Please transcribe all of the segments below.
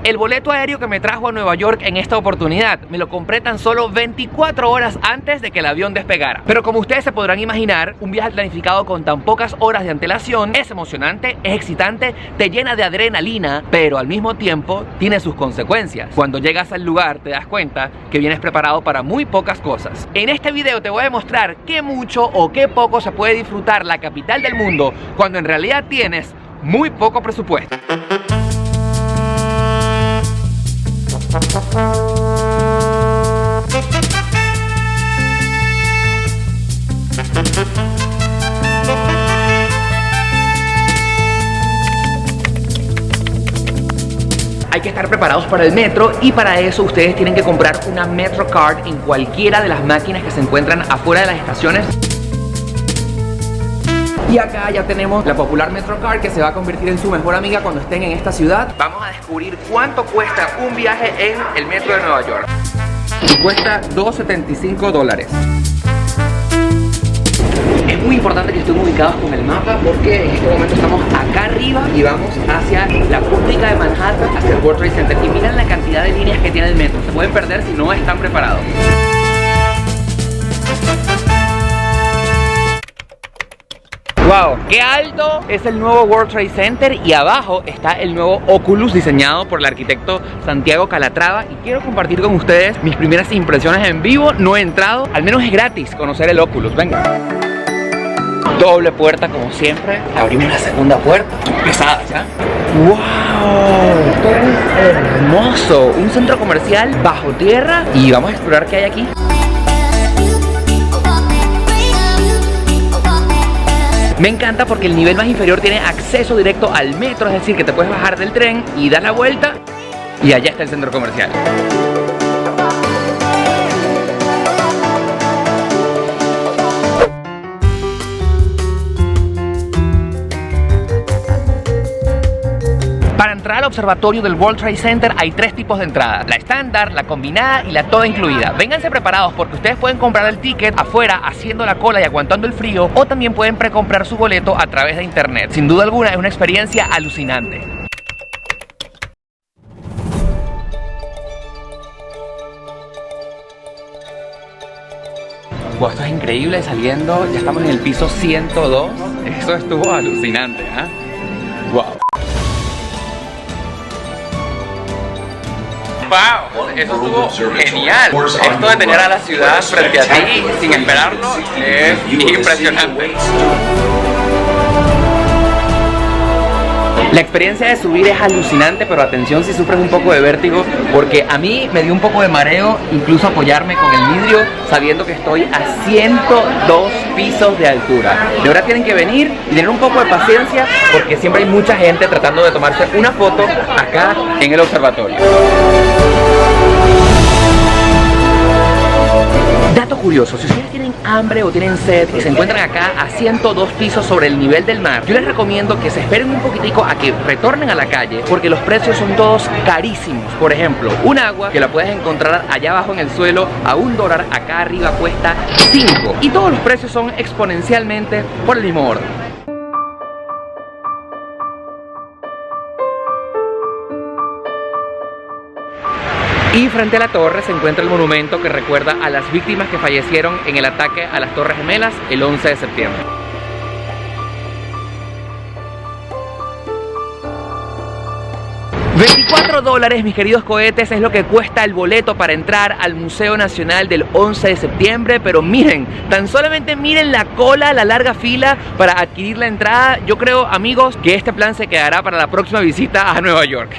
El boleto aéreo que me trajo a Nueva York en esta oportunidad me lo compré tan solo 24 horas antes de que el avión despegara. Pero como ustedes se podrán imaginar, un viaje planificado con tan pocas horas de antelación es emocionante, es excitante, te llena de adrenalina, pero al mismo tiempo tiene sus consecuencias. Cuando llegas al lugar te das cuenta que vienes preparado para muy pocas cosas. En este video te voy a demostrar qué mucho o qué poco se puede disfrutar la capital del mundo cuando en realidad tienes muy poco presupuesto. Hay que estar preparados para el metro y para eso ustedes tienen que comprar una MetroCard en cualquiera de las máquinas que se encuentran afuera de las estaciones. Y acá ya tenemos la popular MetroCard que se va a convertir en su mejor amiga cuando estén en esta ciudad. Vamos a descubrir cuánto cuesta un viaje en el metro de Nueva York. Y cuesta $2.75. Es muy importante que estén ubicados con el mapa porque en este momento estamos acá arriba y vamos hacia la puntica de Manhattan, hacia el World Trade Center. Y miren la cantidad de líneas que tiene el metro. Se pueden perder si no están preparados. ¡Wow! ¡Qué alto es el nuevo World Trade Center! Y abajo está el nuevo Oculus diseñado por el arquitecto Santiago Calatrava. Y quiero compartir con ustedes mis primeras impresiones en vivo. No he entrado, al menos es gratis conocer el Oculus. Venga. Doble puerta como siempre. Abrimos la segunda puerta. Pesada ya. ¡Wow! Esto es hermoso. Un centro comercial bajo tierra. Y vamos a explorar qué hay aquí. Me encanta porque el nivel más inferior tiene acceso directo al metro, es decir, que te puedes bajar del tren y dar la vuelta y allá está el centro comercial. Para entrar al observatorio del World Trade Center hay tres tipos de entrada: la estándar, la combinada y la toda incluida. Vénganse preparados porque ustedes pueden comprar el ticket afuera haciendo la cola y aguantando el frío, o también pueden precomprar su boleto a través de internet. Sin duda alguna es una experiencia alucinante. Wow, esto es increíble. Saliendo, ya estamos en el piso 102. Eso estuvo alucinante, ¿eh? Wow. ¡Wow! Eso estuvo genial. Esto de tener a la ciudad frente a ti sin esperarlo es impresionante. La experiencia de subir es alucinante, pero atención si sufres un poco de vértigo, porque a mí me dio un poco de mareo incluso apoyarme con el vidrio sabiendo que estoy a 102 pisos de altura. De verdad tienen que venir y tener un poco de paciencia porque siempre hay mucha gente tratando de tomarse una foto acá en el observatorio. Dato curioso, si ustedes tienen hambre o tienen sed y se encuentran acá a 102 pisos sobre el nivel del mar, yo les recomiendo que se esperen un poquitico a que retornen a la calle porque los precios son todos carísimos. Por ejemplo, un agua que la puedes encontrar allá abajo en el suelo a $1, acá arriba cuesta 5. Y todos los precios son exponencialmente por el mismo orden. Y frente a la torre se encuentra el monumento que recuerda a las víctimas que fallecieron en el ataque a las Torres Gemelas el 11 de septiembre. $24, mis queridos cohetes, es lo que cuesta el boleto para entrar al Museo Nacional del 11 de septiembre. Pero miren, tan solamente miren la cola, la larga fila para adquirir la entrada. Yo creo, amigos, que este plan se quedará para la próxima visita a Nueva York.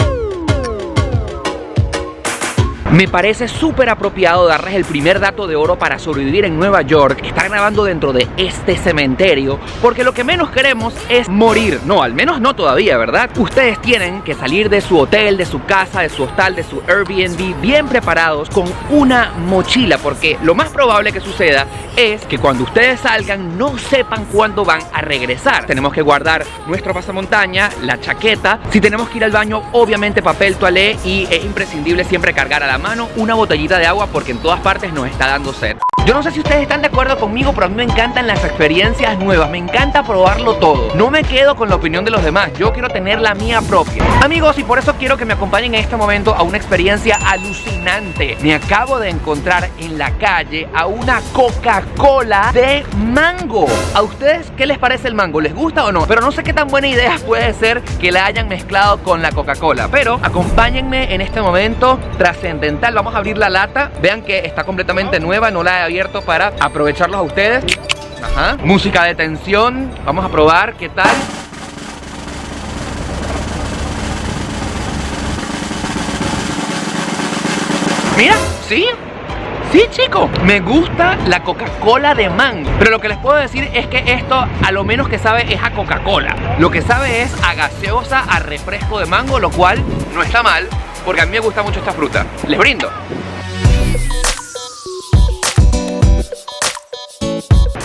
Me parece súper apropiado darles el primer dato de oro para sobrevivir en Nueva York. Estar grabando dentro de este cementerio, porque lo que menos queremos es morir. No, al menos no todavía, ¿verdad? Ustedes tienen que salir de su hotel, de su casa, de su hostal, de su Airbnb bien preparados con una mochila, porque lo más probable que suceda es que cuando ustedes salgan no sepan cuándo van a regresar. Tenemos que guardar nuestro pasamontaña, la chaqueta. Si tenemos que ir al baño, obviamente papel toalé, y es imprescindible siempre cargar a la mano una botellita de agua porque en todas partes nos está dando sed. Yo no sé si ustedes están de acuerdo conmigo, pero a mí me encantan las experiencias nuevas, me encanta probarlo todo. No me quedo con la opinión de los demás, yo quiero tener la mía propia. Amigos, y por eso quiero que me acompañen en este momento a una experiencia alucinante. Me acabo de encontrar en la calle a una Coca-Cola de mango. ¿A ustedes qué les parece el mango? ¿Les gusta o no? Pero no sé qué tan buena idea puede ser que la hayan mezclado con la Coca-Cola. Pero acompáñenme en este momento trascendental. Vamos a abrir la lata. Vean que está completamente nueva, no la he abierto para aprovecharlos a ustedes. Ajá. Música de tensión. Vamos a probar qué tal. Mira, ¿sí? Sí, chicos, me gusta la Coca-Cola de mango. Pero lo que les puedo decir es que esto a lo menos que sabe es a Coca-Cola. Lo que sabe es a gaseosa, a refresco de mango, lo cual no está mal, porque a mí me gusta mucho esta fruta. Les brindo.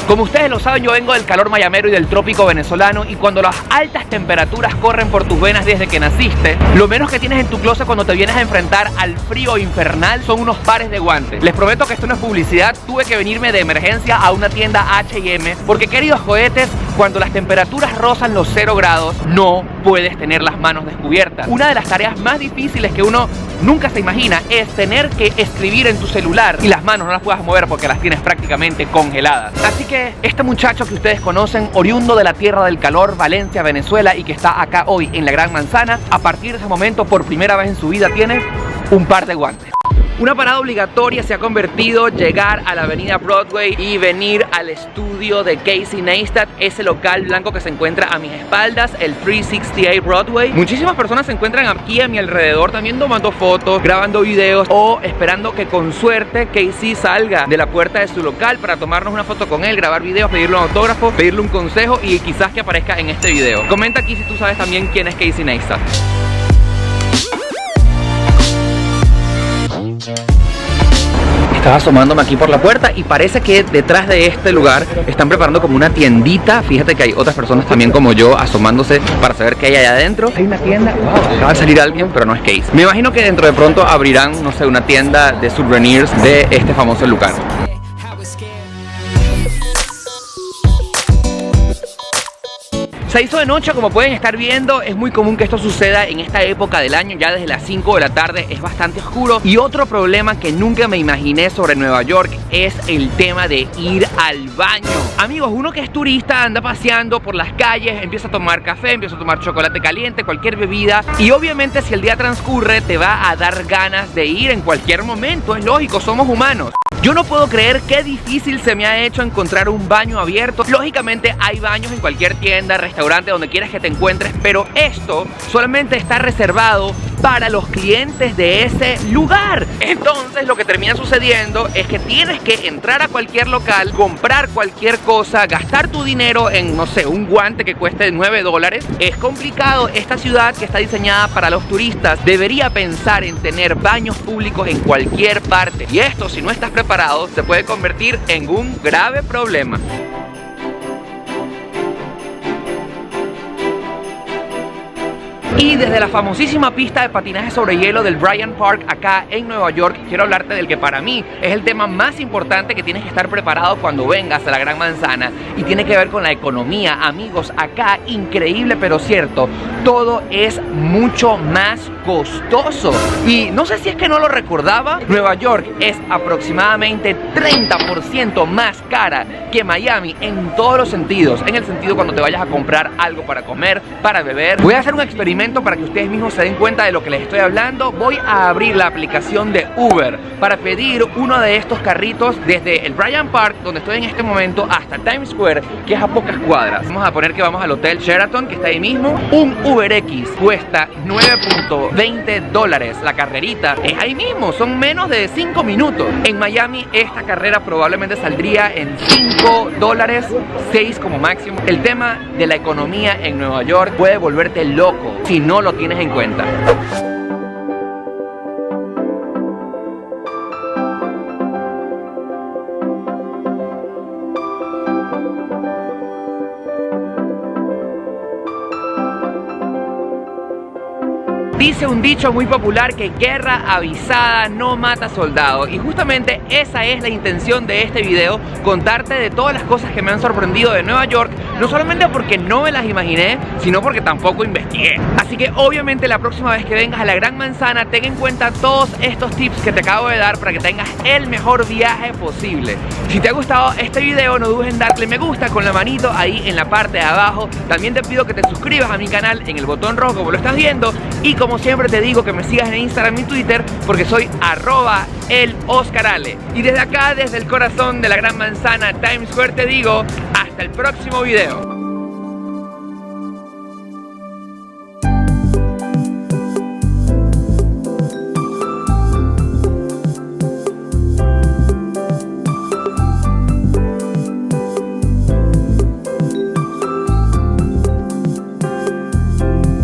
Como ustedes lo saben, yo vengo del calor mayamero y del trópico venezolano, y cuando las altas temperaturas corren por tus venas desde que naciste, lo menos que tienes en tu closet cuando te vienes a enfrentar al frío infernal son unos pares de guantes. Les prometo que esto no es publicidad, tuve que venirme de emergencia a una tienda H&M porque, queridos cohetes, cuando las temperaturas rozan los 0 grados, no puedes tener las manos descubiertas. Una de las tareas más difíciles que uno nunca se imagina es tener que escribir en tu celular y las manos no las puedas mover porque las tienes prácticamente congeladas. Así que este muchacho que ustedes conocen, oriundo de la tierra del calor, Valencia, Venezuela, y que está acá hoy en la Gran Manzana, a partir de ese momento, por primera vez en su vida, tiene un par de guantes. Una parada obligatoria se ha convertido llegar a la avenida Broadway y venir al estudio de Casey Neistat, ese local blanco que se encuentra a mis espaldas, el 368 Broadway. Muchísimas personas se encuentran aquí a mi alrededor también tomando fotos, grabando videos o esperando que con suerte Casey salga de la puerta de su local para tomarnos una foto con él, grabar videos, pedirle un autógrafo, pedirle un consejo y quizás que aparezca en este video. Comenta aquí si tú sabes también quién es Casey Neistat. Estaba asomándome aquí por la puerta y parece que detrás de este lugar están preparando como una tiendita. Fíjate que hay otras personas también como yo asomándose para saber qué hay allá adentro. Hay una tienda, wow, acaba de salir alguien, pero no es Case. Me imagino que dentro de pronto abrirán, no sé, una tienda de souvenirs de este famoso lugar. Se hizo de noche, como pueden estar viendo. Es muy común que esto suceda en esta época del año, ya desde las 5 de la tarde es bastante oscuro. Y otro problema que nunca me imaginé sobre Nueva York es el tema de ir al baño. Amigos, uno que es turista anda paseando por las calles, empieza a tomar café, empieza a tomar chocolate caliente, cualquier bebida, y obviamente si el día transcurre te va a dar ganas de ir en cualquier momento, es lógico, somos humanos. Yo no puedo creer qué difícil se me ha hecho encontrar un baño abierto. Lógicamente hay baños en cualquier tienda, restaurante, donde quieras que te encuentres, pero esto solamente está reservado para los clientes de ese lugar. Entonces lo que termina sucediendo es que tienes que entrar a cualquier local, comprar cualquier cosa, gastar tu dinero en, no sé, un guante que cueste $9. Es complicado. Esta ciudad, que está diseñada para los turistas, debería pensar en tener baños públicos en cualquier parte, y esto, si no estás preparado, se puede convertir en un grave problema. Y desde la famosísima pista de patinaje sobre hielo del Bryant Park acá en Nueva York, quiero hablarte del que para mí es el tema más importante que tienes que estar preparado cuando vengas a la Gran Manzana, y tiene que ver con la economía. Amigos, acá, increíble pero cierto, todo es mucho más costoso. Y no sé si es que no lo recordaba, Nueva York es aproximadamente 30% más cara que Miami en todos los sentidos. En el sentido cuando te vayas a comprar algo para comer, para beber. Voy a hacer un experimento para que ustedes mismos se den cuenta de lo que les estoy hablando. Voy a abrir la aplicación de Uber para pedir uno de estos carritos desde el Bryant Park, donde estoy en este momento, hasta Times Square, que es a pocas cuadras. Vamos a poner que vamos al Hotel Sheraton, que está ahí mismo. Un UberX cuesta $9.20. La carrerita es ahí mismo, son menos de 5 minutos. En Miami esta carrera probablemente saldría en $5, 6 como máximo. El tema de la economía en Nueva York puede volverte loco si no lo tienes en cuenta. Dice un dicho muy popular que guerra avisada no mata soldado, y justamente esa es la intención de este video, contarte de todas las cosas que me han sorprendido de Nueva York, no solamente porque no me las imaginé, sino porque tampoco investigué. Así que obviamente la próxima vez que vengas a la Gran Manzana, ten en cuenta todos estos tips que te acabo de dar para que tengas el mejor viaje posible. Si te ha gustado este video, no dudes en darle me gusta con la manito ahí en la parte de abajo. También te pido que te suscribas a mi canal en el botón rojo como lo estás viendo, y como siempre te digo que me sigas en Instagram y Twitter porque soy @eloscarale. Y desde acá, desde el corazón de la Gran Manzana, Times Square, te digo hasta el próximo video.